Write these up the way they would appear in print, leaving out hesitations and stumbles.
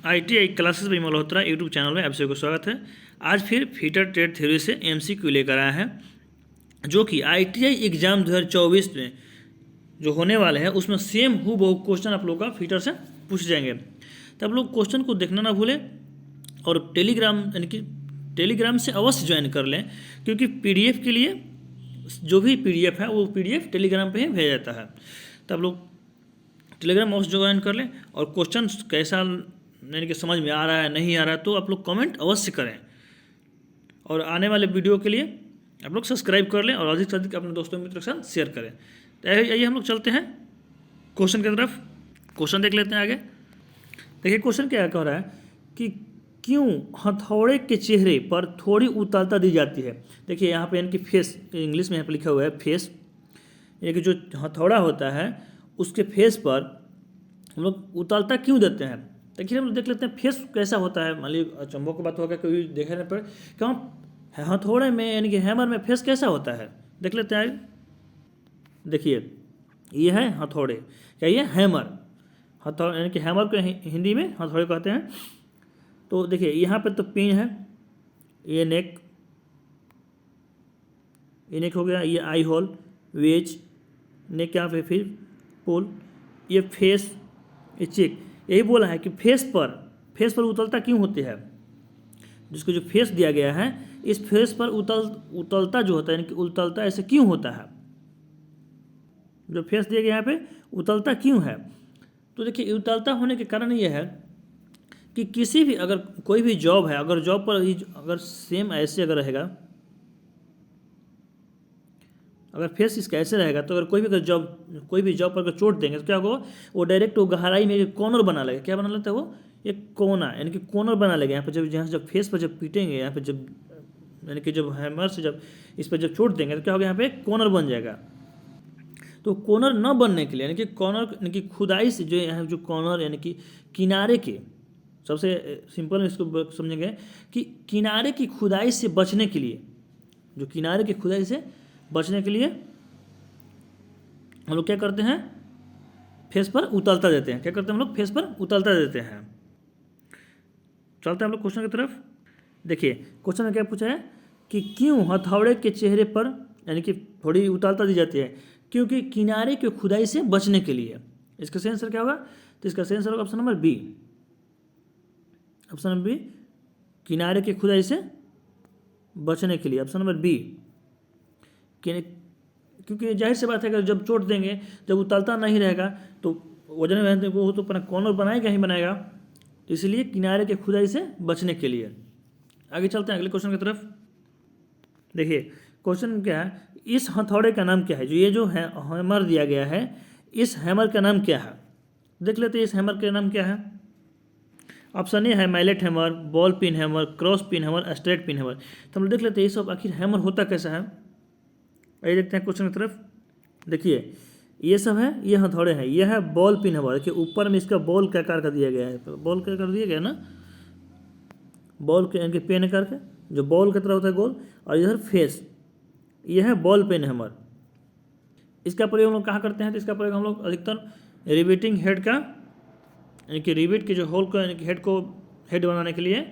ITI classes bye Malhotra YouTube channel में आप सभी को स्वागत है। आज फिर फीटर ट्रेड थ्योरी से MCQ लेकर आया है, जो कि ITI एग्जाम 2024 में जो होने वाले हैं उसमें सेम हूबहू क्वेश्चन आप लोग का फीटर से पूछ जाएंगे। तो आप लोग क्वेश्चन को देखना ना भूलें और टेलीग्राम से अवश्य ज्वाइन कर लें, क्योंकि PDF के लिए जो भी PDF है वो PDF टेलीग्राम पे ही भेजा जाता है। तो आप लोग टेलीग्राम अवश्य ज्वाइन कर लें और क्वेश्चन कैसा कि समझ में आ रहा है नहीं आ रहा है तो आप लोग कमेंट अवश्य करें, और आने वाले वीडियो के लिए आप लोग सब्सक्राइब कर लें और अधिक से अधिक अपने दोस्तों मित्रों के साथ शेयर करें। तो आइए हम लोग चलते हैं क्वेश्चन की तरफ। क्वेश्चन देख लेते हैं आगे। देखिए क्वेश्चन क्या कह रहा है कि क्यों हथौड़े के चेहरे पर थोड़ी उतालता दी जाती है। देखिए यहाँ पे इनकी फेस, इंग्लिश में यहाँ पे लिखा हुआ है फेस, यानी कि जो हथौड़ा होता है उसके फेस पर हम लोग उतालता क्यों देते हैं। देखिए हम लोग देख लेते हैं फेस कैसा होता है। मान लीजिए अचंभों की बात होगा, कोई देखने पर क्यों हथौड़े में यानी कि हैमर में फेस कैसा होता है, देख लेते हैं। देखिए ये है हथौड़े, क्या ये हैमर, हथौड़े यानी कि हैमर को हिंदी में हथौड़े कहते हैं। तो देखिए यहाँ पे तो पिन है, ये नेक हो गया, ये आई होल, वेज नेक, यहाँ पे फिर पोल, ये फेस, ये चेक। यही बोला है कि फेस पर उतलता क्यों होती है। जिसको जो फेस दिया गया है इस फेस पर उतलता जो होता है, यानी कि उतलता ऐसे क्यों होता है। जो फेस दिया गया यहाँ पे उतलता क्यों है। तो देखिए उतलता होने के कारण ये है कि किसी भी अगर कोई भी जॉब है, अगर जॉब पर अगर सेम ऐसे अगर रहेगा, अगर फेस इसका ऐसे रहेगा तो अगर कोई भी जॉब पर अगर चोट देंगे तो क्या होगा, वो डायरेक्ट वो गहराई में एक कॉर्नर बना लेगा। क्या बना लेता है वो, एक कोना, यानी कि कॉर्नर बना लेगा। यहाँ पर जब फेस पर जब पीटेंगे, यहाँ पे जब यानी कि जब हैमर से जब इस पर जब चोट देंगे तो क्या होगा, यहाँ पे कॉर्नर बन जाएगा। तो कॉर्नर न बनने के लिए, यानी कि कॉर्नर यानी कि खुदाई से जो यहाँ जो कॉर्नर यानी कि किनारे के, सबसे सिंपल में इसको समझेंगे कि किनारे की खुदाई से बचने के लिए, जो किनारे की खुदाई से बचने के लिए हम लोग क्या करते हैं, फेस पर उतलता देते हैं। क्या करते हैं हम लोग, फेस पर उतलता देते हैं। चलते हैं हम लोग क्वेश्चन की तरफ। देखिए क्वेश्चन में क्या पूछा है कि क्यों हथौड़े के चेहरे पर यानी कि थोड़ी उतलता दी जाती है, क्योंकि किनारे की खुदाई से बचने के लिए। इसका सही आंसर क्या होगा, तो इसका सही आंसर होगा option number B. Option number B, किनारे की खुदाई से बचने के लिए, ऑप्शन नंबर बी। क्योंकि जाहिर सी बात है अगर जब चोट देंगे, जब उतलता नहीं रहेगा तो वजन में वो तो अपना कॉर्नर बनाएगा ही बनाएगा, तो इसलिए किनारे के खुदाई से बचने के लिए। आगे चलते हैं अगले क्वेश्चन की तरफ। देखिए क्वेश्चन क्या है, इस हथौड़े का नाम क्या है। जो हैमर दिया गया है, इस हैमर का नाम क्या है, देख लेते हैं इस हैमर का नाम क्या है। ऑप्शन ए है mallet hammer, ball pin hammer, cross pin hammer, straight pin hammer. तो हम लोग देख लेते हैं ये सब आखिर हैमर होता कैसा है। आइए देखते हैं क्वेश्चन की तरफ। देखिए ये सब है, ये हथौड़े हैं, ये है बॉल पिन हैमर। देखिए ऊपर में इसका बॉल के आकार का दिया गया है, तो बॉल के आकार दिया गया ना, बॉल के यानी कि पेन आकार का जो बॉल की तरह होता है गोल, और इधर फेस, ये है बॉल पेन हैमर। इसका प्रयोग हम लोग कहाँ करते हैं, तो इसका प्रयोग हम लोग अधिकतर रिवेटिंग हेड का, यानी कि रिवेट के जो होल को यानी कि हेड बनाने के लिए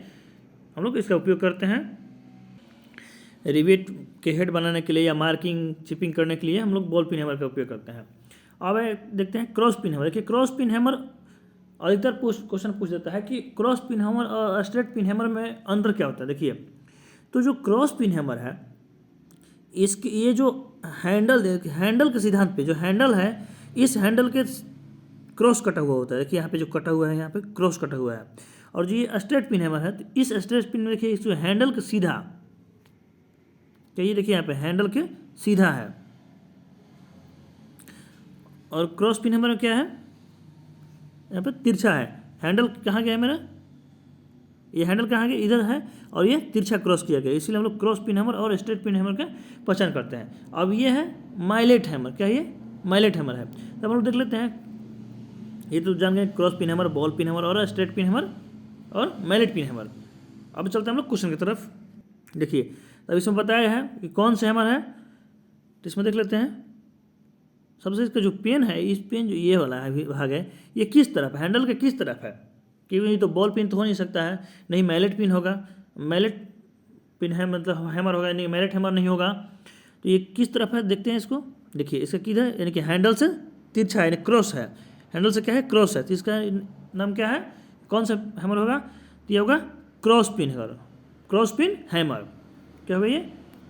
हम लोग इसका उपयोग करते हैं। रिवेट के हेड बनाने के लिए या मार्किंग चिपिंग करने के लिए हम लोग बॉल पिन हैमर का उपयोग करते हैं। अब देखते हैं क्रॉस पिन हैमर। देखिए क्रॉस पिन हैमर अधिकतर क्वेश्चन पूछ देता है कि क्रॉस पिन हैमर और स्ट्रेट पिन हैमर में अंतर क्या होता है। देखिए तो जो क्रॉस पिन हैमर है, इसके ये जो हैंडल के सिद्धांत पे जो हैंडल है, इस हैंडल के क्रॉस कटा हुआ होता है। देखिए यहाँ पे जो कटा हुआ है, यहाँ पे क्रॉस कटा हुआ है। और जो ये स्ट्रेट पिन हैमर है, तो इस स्ट्रेट पिन में देखिए इस जो हैंडल के सीधा, तो ये देखिए यहाँ पे हैंडल के सीधा है। और क्रॉस पिन हैमर में क्या है, यहाँ पे तिरछा है। हैंडल कहाँ गया है मेरा, ये हैंडल कहाँ गया, इधर है, और ये तिरछा क्रॉस किया गया, इसीलिए हम लोग क्रॉस पिन हैमर और स्ट्रेट पिन हैमर का पहचान करते हैं। अब ये है माइलेट हैमर। क्या ये माइलेट हैमर है। तो हम लोग देख लेते हैं, ये तो जान गए cross pin hammer, ball pin hammer और स्ट्रेट पिन हैमर और माइलेट पिन हैमर। अब चलते हैं हम लोग क्वेश्चन की तरफ। देखिए अब इसमें बताया है कि कौन सा हैमर है, तो इसमें देख लेते हैं। सबसे इसका जो पेन है, इस पेन जो ये वाला है भाग है, ये किस तरफ, हैंडल के किस तरफ है। क्योंकि तो बॉल पिन तो हो नहीं सकता है, नहीं मैलेट पिन होगा, मैलेट पिन है मतलब हैमर होगा, नहीं मैलेट हैमर नहीं होगा। तो ये किस तरफ है देखते हैं इसको। देखिए इसका किधर, यानी कि हैंडल से तिरछा है, यानी क्रॉस है, हैंडल से क्या है, क्रॉस है, तो इसका नाम क्या है, कौन सा हैमर होगा, तो ये होगा क्रॉस पिन है, क्रॉस पिन हैमर। क्या होगा ये,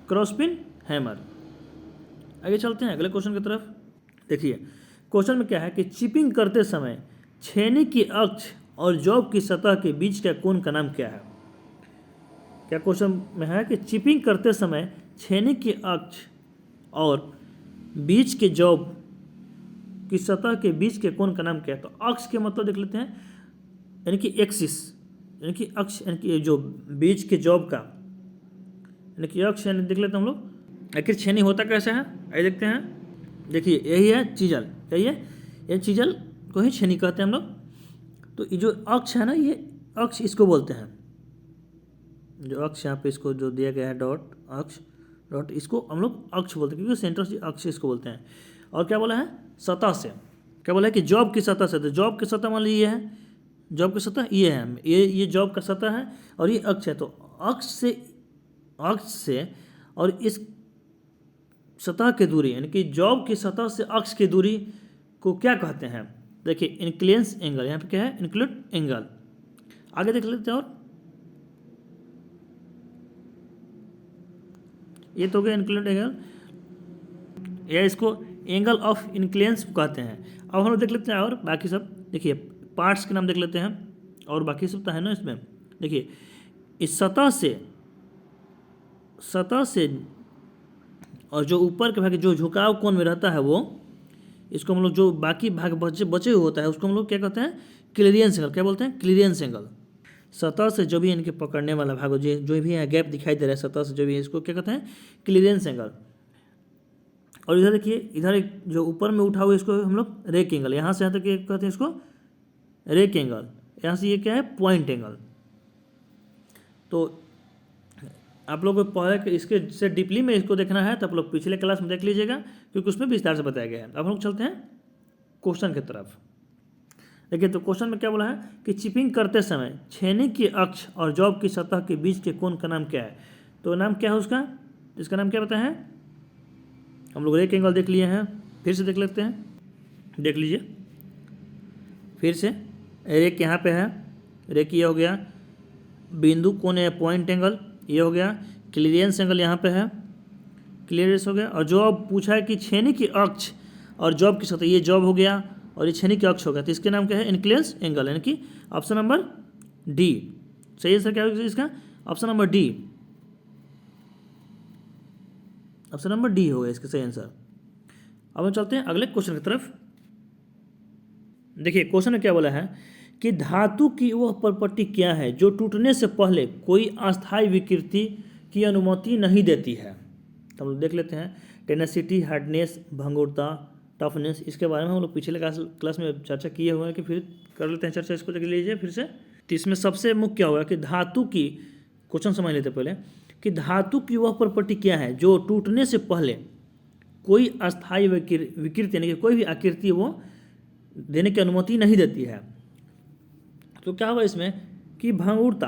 क्रॉस पिन हैमर। आगे चलते हैं अगले क्वेश्चन की तरफ। देखिए क्वेश्चन में क्या है कि चिपिंग करते समय छेनी की अक्ष और जॉब की सतह के बीच का कोण का नाम क्या है। क्या क्वेश्चन में है कि चिपिंग करते समय छेनी की अक्ष और बीच के जॉब की सतह के बीच के कोण का नाम क्या है। तो अक्ष के मतलब देख लेते हैं, यानी कि एक्सिस, यानी कि अक्ष, यानी कि जो बीच के जॉब का, यानी कि अक्ष, यानी देख लेते हैं हम लोग। आखिर छेनी होता कैसे है, आइए देखते हैं। देखिए यही है चीजल, यही है, ये चीजल को ही छेनी कहते हैं हम लोग। तो ये जो अक्ष है ना, ये अक्ष इसको बोलते हैं, जो अक्ष यहाँ पे इसको जो दिया गया है डॉट, अक्ष डॉट, इसको हम लोग अक्ष बोलते हैं, क्योंकि सेंटर से अक्ष इसको बोलते हैं। और क्या बोला है, सतह से, क्या बोला है कि जॉब की सतह से, तो जॉब की सतह मान लीजिए है, जॉब की सतह ये है, ये जॉब का सतह है और ये अक्ष है। तो अक्ष से और इस सतह की दूरी, यानी कि जॉब की सतह से अक्ष की दूरी को क्या कहते हैं। देखिए इंक्लिनेंस एंगल, यहाँ पे क्या है, इंक्लूड एंगल। आगे देख लेते हैं, और ये तो हो गया इंक्लूड एंगल, या इसको एंगल ऑफ इंक्लिनेंस कहते हैं। अब हम लोग देख लेते हैं और बाकी सब, देखिए पार्ट्स के नाम देख लेते हैं, और बाकी सब तो है ना इसमें। देखिए इस सतह से और जो ऊपर के भाग जो झुकाव कोण में रहता है, वो इसको हम लोग, जो बाकी भाग बचे हुए होता है उसको हम लोग क्या कहते हैं, क्लीयरेंस एंगल। क्या बोलते हैं, क्लीयरेंस एंगल। सतह से जो भी इनके पकड़ने वाला भाग जो भी यहाँ गैप दिखाई दे रहा है सतह से, जो भी है, इसको क्या कहते हैं, क्लीयरेंस एंगल। और इधर देखिए, इधर एक जो ऊपर में उठा हुआ इसको हम लोग रेक एंगल, यहाँ से यहाँ तक कहते हैं इसको रेक एंगल, यहाँ से ये क्या है, पॉइंट एंगल। तो आप लोग को पहले इसके से डीपली में इसको देखना है तो आप लोग पिछले क्लास में देख लीजिएगा, क्योंकि उसमें विस्तार से बताया गया है। अब हम लोग चलते हैं क्वेश्चन की तरफ। देखिए तो क्वेश्चन में क्या बोला है कि चिपिंग करते समय छेनी की अक्ष और जॉब की सतह के बीच के कोण का नाम क्या है। तो नाम क्या है उसका, इसका नाम क्या बताया है, हम लोग रेक एंगल देख लिए हैं, फिर से देख लेते हैं, देख लीजिए फिर से। रेक यहाँ पे है, रेक ये हो गया, बिंदु कोण है पॉइंट एंगल ये हो गया, क्लीयरेंस एंगल यहाँ पे है, क्लीयरेंस हो गया। और जॉब पूछा है कि छेनी की अक्ष और जॉब की सतह, ये जॉब हो गया और ये छेनी की अक्ष हो गया, तो इसके नाम क्या है, इंक्लिनेंस एंगल, यानी कि ऑप्शन नंबर डी सही है। सर क्या होगा इसका, option number D, option number D होगा इसका सही आंसर। अब हम चलते हैं अगले क्वेश्चन की तरफ। देखिए क्वेश्चन में क्या बोला है कि धातु की वह प्रॉपर्टी क्या है जो टूटने से पहले कोई अस्थायी विकृति की अनुमति नहीं देती है। तो हम लोग देख लेते हैं, टेनेसिटी, हार्डनेस, भंगुरता, टफनेस, इसके बारे में हम लोग पिछले क्लास में चर्चा किए हुए हैं, कि फिर कर लेते हैं चर्चा, इसको देख लीजिए फिर से। तो इसमें सबसे मुख्य क्या होगा कि धातु की, क्वेश्चन समझ लेते पहले, कि धातु की वह प्रॉपर्टी क्या है जो टूटने से पहले कोई अस्थायी विकृति यानी कि कोई भी आकृति वो देने की अनुमति नहीं देती है। तो क्या होगा इसमें कि भंगुरता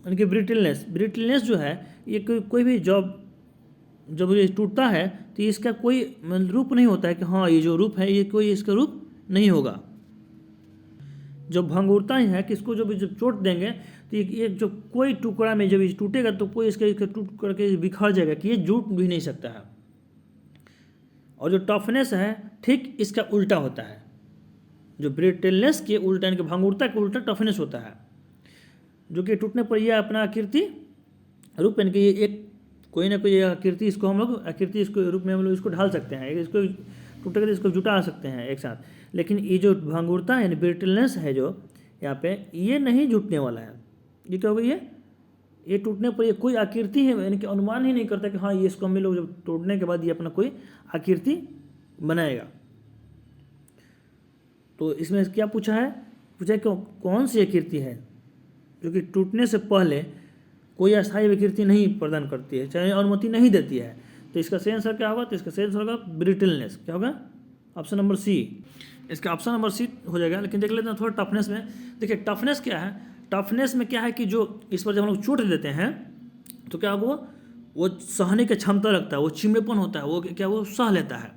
यानी कि ब्रिटलनेस जो है, ये कोई भी जब ये टूटता है तो इसका कोई रूप नहीं होता है कि हाँ ये जो रूप है ये कोई इसका रूप नहीं होगा। जो भंगुरता ही है कि इसको जब चोट देंगे तो ये जो कोई टुकड़ा में जब ये टूटेगा तो कोई इसका टूट करके बिखर जाएगा, कि ये जुट भी नहीं सकता है। और जो टफनेस है ठीक इसका उल्टा होता है, जो ब्रिटलनेस के उल्टा यानी कि भंगुरता के उल्टा टफनेस होता है, जो कि टूटने पर यह अपना आकृति रूप यानी कि ये एक कोई ना कोई आकृति, इसको हम लोग आकृति इसको रूप में हम लोग इसको ढाल सकते हैं, इसको टूटेगा तो इसको जुटा सकते हैं एक साथ। लेकिन ये जो भंगुरता है यानी ब्रिटलनेस है जो यहाँ पे, ये नहीं जुटने वाला है। ये क्या होगा, ये टूटने पर ये कोई आकृति है यानी कि अनुमान ही नहीं करता कि हाँ ये इसको हम लोग जब टूटने के बाद ये अपना कोई आकृति बनाएगा। तो इसमें क्या पूछा है कि कौन सी आकृति है जो कि टूटने से पहले कोई अस्थायी विकृति नहीं प्रदान करती है, चाहे अनुमति नहीं देती है। तो इसका सही आंसर क्या होगा, तो इसका सही आंसर होगा ब्रिटलनेस। क्या होगा, ऑप्शन नंबर सी, इसका ऑप्शन नंबर सी हो जाएगा। लेकिन देख लेते हैं थोड़ा टफनेस में। देखिए टफनेस क्या है, टफनेस में क्या है कि जो इस पर जब हम लोग चोट देते हैं तो क्या वो सहने की क्षमता रखता है, वो चिमड़ेपन होता है, वो क्या वो सह लेता है।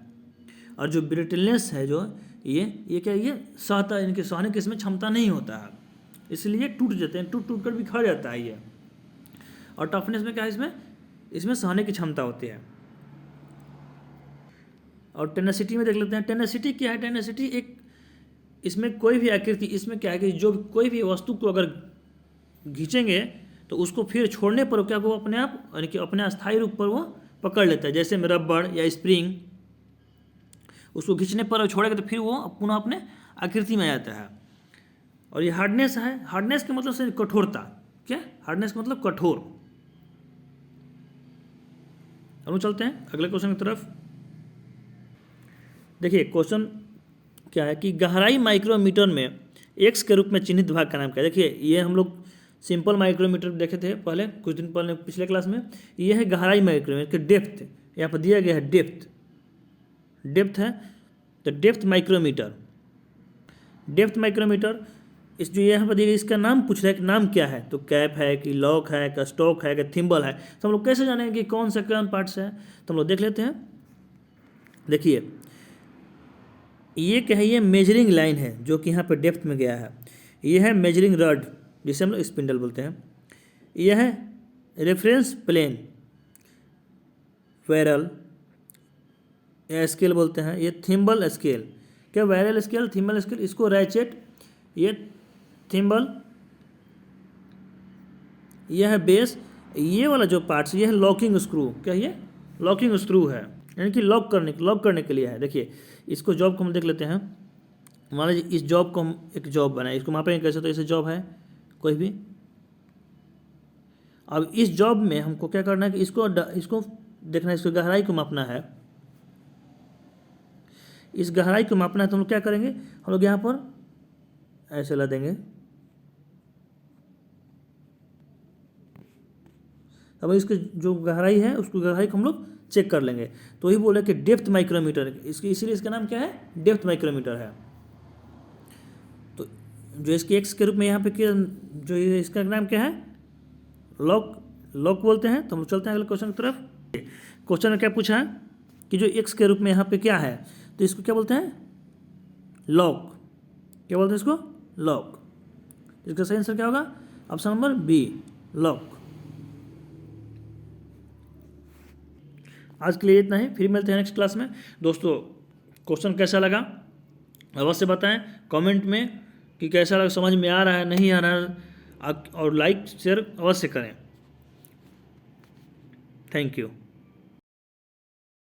और जो ब्रिटलनेस है जो ये क्या ये सहता है, इनके सहने की इसमें क्षमता नहीं होता है, इसलिए टूट जाते हैं, टूट टूट कर बिखर जाता है ये। और टफनेस में क्या है, इसमें सहने की क्षमता होती है। और टेनेसिटी में देख लेते हैं। टेनेसिटी क्या है, टेनेसिटी एक इसमें कोई भी आकृति, इसमें क्या है कि जो कोई भी वस्तु को अगर खींचेंगे तो उसको फिर छोड़ने पर क्या वो अपने आप यानी कि अपने अस्थायी रूप पर वो पकड़ लेता है। जैसे में रबड़ या स्प्रिंग, उसको खींचने पर छोड़ेगा तो फिर वो पुनः अपने आकृति में आ जाता है। और ये हार्डनेस है, हार्डनेस के मतलब से कठोरता, क्या हार्डनेस का मतलब कठोर। अब चलते हैं अगले क्वेश्चन की तरफ। देखिए क्वेश्चन क्या है कि गहराई माइक्रोमीटर में एक्स के रूप में चिन्हित भाग का नाम क्या है। देखिए ये हम लोग सिंपल माइक्रोमीटर देखे थे पहले कुछ दिन पहले पिछले क्लास में। ये है गहराई माइक्रोमीटर की डेप्थ, यहाँ पर दिया गया है डेप्थ, डेप्थ है तो डेप्थ माइक्रोमीटर, डेप्थ माइक्रोमीटर। इस जो यहाँ पर दिया गया इसका नाम पूछ रहा है कि नाम क्या है, तो कैप है कि लॉक है कि स्टॉक है कि थिम्बल है। तो हम लोग कैसे जानेंगे कि कौन सा कौन पार्ट्स है, तो हम लोग देख लेते हैं। देखिए ये क्या है, ये मेजरिंग लाइन है जो कि यहाँ पर डेप्थ में गया है। ये है मेजरिंग रड जिसे हम लोग स्पिंडल बोलते हैं। यह है रेफरेंस प्लेन, वायरल या स्केल बोलते हैं। ये थिम्बल स्केल, क्या वायरल स्केल, थिम्बल स्केल, इसको रैचेट, ये थिम्बल, यह है बेस। ये वाला जो पार्ट्स ये है लॉकिंग स्क्रू, क्या ये लॉकिंग स्क्रू है, यानी कि लॉक करने के लिए है। देखिए इसको जॉब को हम देख लेते हैं। मान लीजिए इस जॉब को हम एक जॉब बनाए, इसको मापेंगे कैसे, तो ऐसे जॉब है कोई भी। अब इस जॉब में हमको क्या करना है कि इसको देखना है, इसको गहराई को मापना है, इस गहराई को मापना है। तो हम लोग क्या करेंगे, हम लोग यहाँ पर ऐसे ला देंगे। अब इसकी जो गहराई है उसको गहराई को हम लोग चेक कर लेंगे। तो वही बोले कि डेप्थ माइक्रोमीटर, इसकी इसीलिए इसका नाम क्या है, डेप्थ माइक्रोमीटर है। तो जो इसके एक्स के रूप में यहाँ पे जो ये इसका नाम क्या है, लॉक बोलते हैं। तो हम चलते हैं अगले क्वेश्चन की तरफ। क्वेश्चन में क्या पूछा है कि जो एक्स के रूप में यहाँ पे क्या है, तो इसको क्या बोलते हैं, लॉक। क्या बोलते हैं इसको, लॉक। इसका सही आंसर क्या होगा, ऑप्शन नंबर बी, लॉक। आज के लिए इतना ही, फिर मिलते हैं नेक्स्ट क्लास में। दोस्तों क्वेश्चन कैसा लगा अवश्य बताएं कमेंट में कि कैसा लगा, समझ में आ रहा है नहीं आ रहा है, और लाइक शेयर अवश्य करें। Thank you.